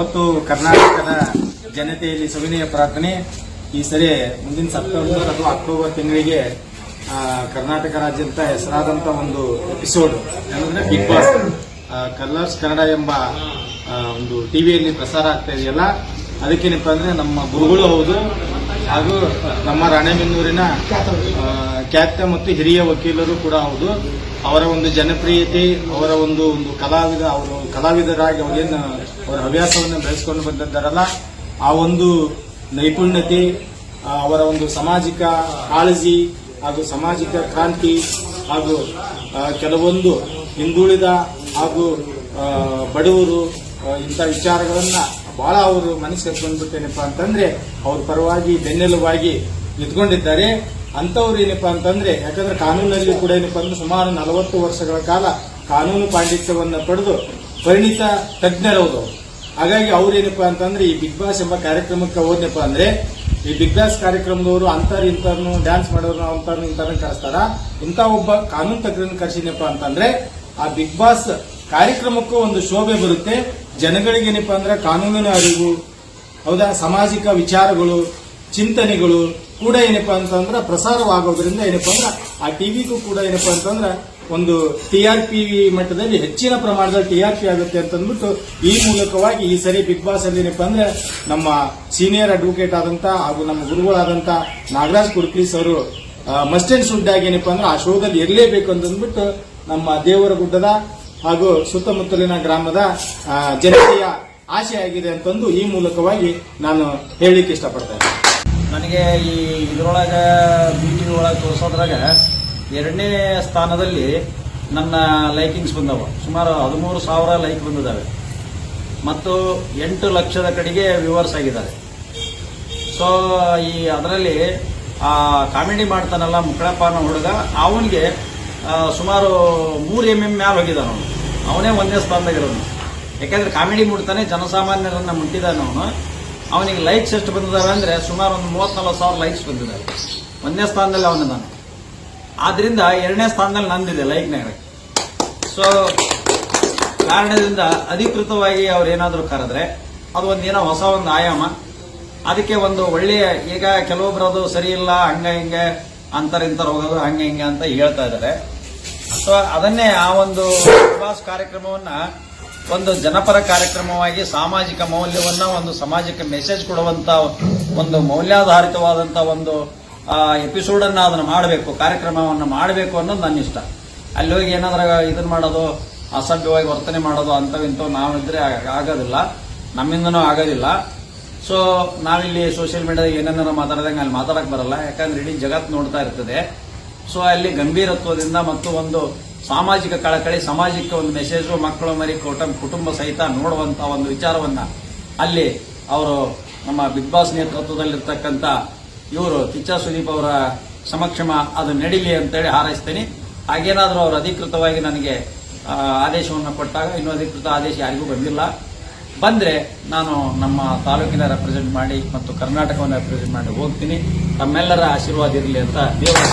ಮತ್ತು ಕರ್ನಾಟಕದ ಜನತೆಯಲ್ಲಿ ಸವಿನಯ ಪ್ರಾರ್ಥನೆ ಈ ಸರಿ ಮುಂದಿನ ಸೆಪ್ಟೆಂಬರ್ ಅಥವಾ ಅಕ್ಟೋಬರ್ ತಿಂಗಳಿಗೆ ಕರ್ನಾಟಕ ರಾಜ್ಯದ ಹೆಸರಾದಂತ ಒಂದು ಎಪಿಸೋಡ್ ಅಂದ್ರೆ ಬಿಗ್ ಬಾಸ್ ಕಲರ್ಸ್ ಕನ್ನಡ ಎಂಬ ಒಂದು ಟಿವಿಯಲ್ಲಿ ಪ್ರಸಾರ ಆಗ್ತಾ ಇದೆಯಲ್ಲ, ಅದಕ್ಕೇನಪ್ಪ ಅಂದ್ರೆ ನಮ್ಮ ಗುರುಗಳು ಹೌದು ಹಾಗೂ ನಮ್ಮ ರಾಣೆಬೆನ್ನೂರಿನ ಖ್ಯಾತ ಮತ್ತು ಹಿರಿಯ ವಕೀಲರು ಕೂಡ ಹೌದು. ಅವರ ಒಂದು ಜನಪ್ರಿಯತೆ, ಅವರ ಒಂದು ಕಲಾವಿದರಾಗಿ ಅವರ ಹವ್ಯಾಸವನ್ನು ಬೆಳೆಸಿಕೊಂಡು ಬಂದಿದ್ದಾರಲ್ಲ, ಆ ಒಂದು ನೈಪುಣ್ಯತೆ, ಅವರ ಒಂದು ಸಾಮಾಜಿಕ ಕಾಳಜಿ ಹಾಗೂ ಸಾಮಾಜಿಕ ಕ್ರಾಂತಿ ಹಾಗೂ ಕೆಲವೊಂದು ಹಿಂದುಳಿದ ಹಾಗೂ ಬಡವರು ಇಂಥ ವಿಚಾರಗಳನ್ನ ಬಹಳ ಅವರು ಮನಸ್ಸಿಗೆ ಬಂದ್ಬಿಟ್ಟೇನಪ್ಪ ಅಂತಂದ್ರೆ ಅವ್ರ ಪರವಾಗಿ ಬೆನ್ನೆಲುಬಾಗಿ ನಿಂತ್ಕೊಂಡಿದ್ದಾರೆ. ಅಂತವ್ರು ಏನಪ್ಪಾ ಅಂತಂದ್ರೆ, ಯಾಕಂದ್ರೆ ಕಾನೂನಲ್ಲಿ ಕೂಡ ಏನಪ್ಪಾ ಅಂದ್ರೆ ಸುಮಾರು 40 ವರ್ಷಗಳ ಕಾಲ ಕಾನೂನು ಪಾಂಡಿತ್ಯವನ್ನು ಪಡೆದು ಪರಿಣಿತ ತಜ್ಞರವರು. ಹಾಗಾಗಿ ಅವ್ರೇನಪ್ಪಾ ಅಂತಂದ್ರೆ ಈ ಬಿಗ್ ಬಾಸ್ ಎಂಬ ಕಾರ್ಯಕ್ರಮಕ್ಕೆ ಹೋದ್ನಪ್ಪ ಅಂದ್ರೆ, ಈ ಬಿಗ್ ಬಾಸ್ ಕಾರ್ಯಕ್ರಮದವರು ಇಂಥವ್ರನ್ನು ಡ್ಯಾನ್ಸ್ ಮಾಡೋರು ಇಂಥವ್ರನ್ನ ಕರೆಸ್ತಾರ. ಇಂಥ ಒಬ್ಬ ಕಾನೂನು ತಜ್ಞರನ್ನು ಕರೆಸಿನಪ್ಪ ಅಂತಂದ್ರೆ ಆ ಬಿಗ್ ಬಾಸ್ ಕಾರ್ಯಕ್ರಮಕ್ಕೂ ಒಂದು ಶೋಭೆ ಬರುತ್ತೆ. ಜನಗಳಿಗೆ ಏನಪ್ಪಾ ಅಂದ್ರೆ ಕಾನೂನಿನ ಅರಿವು, ಹೌದಾ, ಸಾಮಾಜಿಕ ವಿಚಾರಗಳು, ಚಿಂತನೆಗಳು ಕೂಡ ಏನಪ್ಪಾ ಅಂತಂದ್ರೆ ಪ್ರಸಾರವಾಗೋದ್ರಿಂದ ಏನಪ್ಪಾ ಅಂದ್ರೆ ಆ ಟಿವಿಗೂ ಕೂಡ ಏನಪ್ಪಾ ಅಂತಂದ್ರೆ ಒಂದು TRP ಮಟ್ಟದಲ್ಲಿ ಹೆಚ್ಚಿನ ಪ್ರಮಾಣದಲ್ಲಿ TRP ಆಗುತ್ತೆ ಅಂತ ಅಂದ್ಬಿಟ್ಟು ಈ ಮೂಲಕವಾಗಿ ಈ ಸರಿ ಬಿಗ್ ಬಾಸ್ ಅಲ್ಲಿ ಏನಪ್ಪಾ ಅಂದ್ರೆ ನಮ್ಮ ಸೀನಿಯರ್ ಅಡ್ವೊಕೇಟ್ ಆದಂತ ಹಾಗೂ ನಮ್ಮ ಗುರುಗಳಾದಂತ ನಾಗರಾಜ್ ಕುರ್ಕ್ಲೀಸ್ ಅವರು ಮಸ್ಟ್ ಅಂಡ್ ಶುಡ್ ಆಗಿ ಏನಪ್ಪಾ ಅಂದ್ರೆ ಆ ಶೋದಲ್ಲಿ ಇರಲೇಬೇಕು ಅಂತಂದ್ಬಿಟ್ಟು ನಮ್ಮ ದೇವರ ಗುಡ್ಡದ ಹಾಗೂ ಸುತ್ತಮುತ್ತಲಿನ ಗ್ರಾಮದ ಜನತೆಯ ಆಶೆ ಆಗಿದೆ ಅಂತಂದು ಈ ಮೂಲಕವಾಗಿ ನಾನು ಹೇಳಲಿಕ್ಕೆ ಇಷ್ಟಪಡ್ತೇನೆ. ನನಗೆ ಈ ಇದರೊಳಗ BTV ಒಳಗೆ ತೋರಿಸೋದ್ರಾಗ 2ನೇ ಸ್ಥಾನದಲ್ಲಿ ನನ್ನ ಲೈಕಿಂಗ್ಸ್ ಬಂದವ. ಸುಮಾರು 13,000 ಲೈಕ್ ಬಂದಿದ್ದಾವೆ ಮತ್ತು 8 ಲಕ್ಷದ ಕಡೆಗೆ ವ್ಯೂವರ್ಸ್ ಆಗಿದ್ದಾರೆ. ಸೊ ಈ ಅದರಲ್ಲಿ ಆ ಕಾಮಿಡಿ ಮಾಡ್ತಾನಲ್ಲ ಮುಕ್ಕಳಪ್ಪ ಅನ್ನೋ ಹುಡುಗ, ಅವನಿಗೆ ಸುಮಾರು 3 MM ಮ್ಯಾಲ ಹೋಗಿದ್ದಾನ. ಅವನೇ 1ನೇ ಸ್ಥಾನದಾಗಿರೋನು. ಯಾಕಂದ್ರೆ ಕಾಮಿಡಿ ಮುಟ್ತಾನೆ, ಜನಸಾಮಾನ್ಯರನ್ನ ಮುಟ್ಟಿದ್ದಾನೆ ಅವನು. ಅವನಿಗೆ ಲೈಕ್ಸ್ ಎಷ್ಟು ಬಂದಿದ್ದಾವೆ ಅಂದ್ರೆ ಸುಮಾರು ಒಂದು 34,000 ಲೈಕ್ಸ್ ಬಂದಿದ್ದಾವೆ. 1ನೇ ಸ್ಥಾನದಲ್ಲಿ ಅವನಿದ್ದಾನೆ. ಆದ್ರಿಂದ 2ನೇ ಸ್ಥಾನದಲ್ಲಿ ನಂದಿದೆ ಲೈಕ್ನಾಗ. ಸೊ ಕಾರಣದಿಂದ ಅಧಿಕೃತವಾಗಿ ಅವ್ರು ಏನಾದರೂ ಕರೆದ್ರೆ ಅದು ಒಂದೇನೋ ಹೊಸ ಒಂದು ಆಯಾಮ. ಅದಕ್ಕೆ ಒಂದು ಒಳ್ಳೆಯ, ಈಗ ಕೆಲವೊಬ್ರು ಅದು ಸರಿ ಇಲ್ಲ, ಹಂಗ ಹಿಂಗೆ ಅಂತರಿಂತರ ಹೋಗೋದು ಹಂಗೆ ಹಿಂಗೆ ಅಂತ ಹೇಳ್ತಾ ಇದ್ದಾರೆ. ಸೊ ಅದನ್ನೇ ಆ ಒಂದು ಪ್ರವಾಸ ಕಾರ್ಯಕ್ರಮವನ್ನ ಒಂದು ಜನಪರ ಕಾರ್ಯಕ್ರಮವಾಗಿ ಸಾಮಾಜಿಕ ಮೌಲ್ಯವನ್ನ, ಒಂದು ಸಮಾಜಕ್ಕೆ ಮೆಸೇಜ್ ಕೊಡುವಂತ ಒಂದು ಮೌಲ್ಯಾಧಾರಿತವಾದಂತ ಒಂದು ಎಪಿಸೋಡ್ ಅನ್ನ ಅದನ್ನ ಮಾಡಬೇಕು, ಕಾರ್ಯಕ್ರಮವನ್ನ ಮಾಡಬೇಕು ಅನ್ನೋದು ನನ್ನ ಇಷ್ಟ. ಅಲ್ಲಿ ಹೋಗಿ ಏನಾದ್ರೂ ಇದನ್ನ ಮಾಡೋದು, ಅಸಭ್ಯವಾಗಿ ವರ್ತನೆ ಮಾಡೋದು ಅಂತವಿಂತವ್ ನಾವಿದ್ರೆ ಆಗೋದಿಲ್ಲ, ನಮ್ಮಿಂದನೂ ಆಗೋದಿಲ್ಲ. ಸೊ ನಾವಿಲ್ಲಿ ಸೋಷಿಯಲ್ ಮೀಡಿಯಾದಾಗ ಏನೇನಾರ ಮಾತಾಡಿದಂಗೆ ಅಲ್ಲಿ ಮಾತಾಡಕ್ ಬರಲ್ಲ. ಯಾಕಂದ್ರೆ ಇಡೀ ಜಗತ್ತು ನೋಡ್ತಾ ಇರ್ತದೆ. ಸೊ ಅಲ್ಲಿ ಗಂಭೀರತ್ವದಿಂದ ಮತ್ತು ಒಂದು ಸಾಮಾಜಿಕ ಕಳಕಳಿ, ಸಮಾಜಕ್ಕೆ ಒಂದು ಮೆಸೇಜು, ಮಕ್ಕಳು ಮರಿ ಕುಟುಂಬ ಸಹಿತ ನೋಡುವಂತ ಒಂದು ವಿಚಾರವನ್ನ ಅಲ್ಲಿ ಅವರು ನಮ್ಮ ಬಿಗ್ ಬಾಸ್ ನೇತೃತ್ವದಲ್ಲಿರ್ತಕ್ಕಂಥ ಇವರು ಕಿಚ್ಚ ಸುದೀಪ್ ಅವರ ಸಮಕ್ಷಮ ಅದು ನಡೀಲಿ ಅಂತೇಳಿ ಹಾರೈಸ್ತೇನೆ. ಹಾಗೇನಾದ್ರೂ ಅವರು ಅಧಿಕೃತವಾಗಿ ನನಗೆ ಆದೇಶವನ್ನು ಕೊಟ್ಟಾಗ, ಇನ್ನೂ ಅಧಿಕೃತ ಆದೇಶ ಯಾರಿಗೂ ಬಂದಿಲ್ಲ, ಬಂದ್ರೆ ನಾನು ನಮ್ಮ ತಾಲೂಕಿನ ರೆಪ್ರೆಸೆಂಟ್ ಮಾಡಿ ಮತ್ತು ಕರ್ನಾಟಕವನ್ನು ರೆಪ್ರೆಸೆಂಟ್ ಮಾಡಿ ಹೋಗ್ತೀನಿ. ತಮ್ಮೆಲ್ಲರ ಆಶೀರ್ವಾದ ಇರಲಿ ಅಂತ ದೇವರ